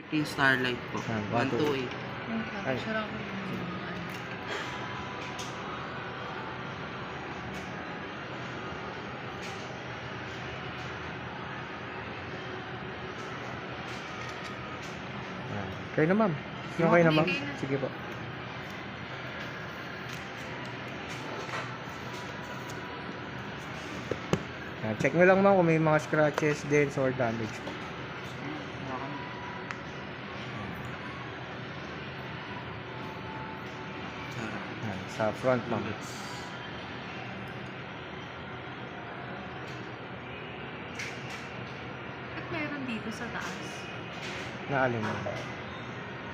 Yung Starlight po. 128. Ay. Sarap ko yung Kayo na ma'am. Sino kayo na ma'am? Okay, kayo na. Sige po. Check nyo lang ma'am kung may mga scratches, dents, or damage po. Sa front ma'am. At meron dito sa taas. Na alin mo?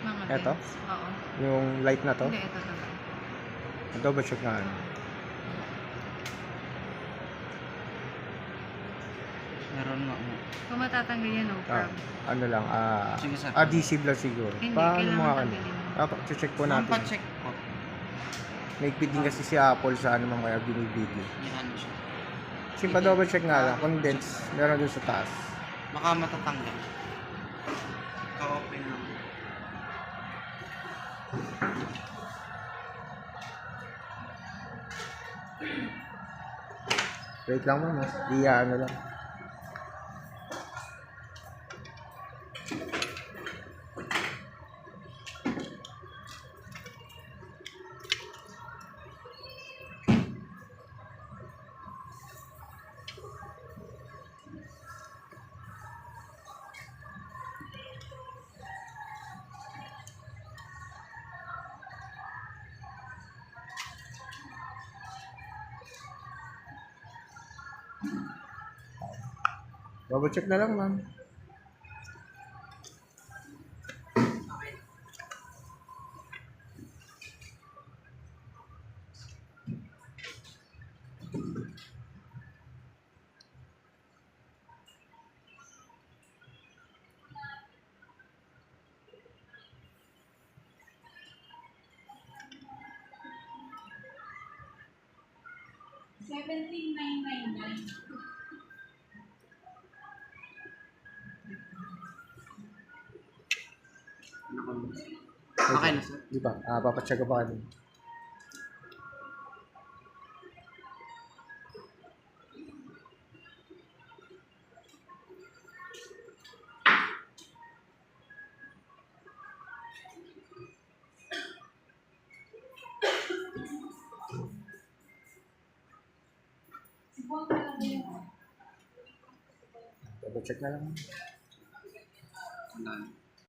Mga Eto? beds. Oo. Yung light na to? Hindi, ito talaga. Double check nga ano. Meron nga mo. Kung matatanggal yan, no problem. Ano lang, Sige, sir. adhesive lang siguro. Hindi, Paano kailangan mga ano? tanggalin. Check po Ma'am, natin. pa-check po. Naigpit din kasi si Apple sa ano ma'am kaya binibigay. Yan ano siya. Kasi pa-double check nga lang, kung dents, meron dun sa taas. Baka matatanggal. Ka-open lang. Wait lang ma'am, ano lang. Double check na lang ma'am. Okay na, sir. Di ba? Papacheck ko pa kanina. Double check na lang. Wala.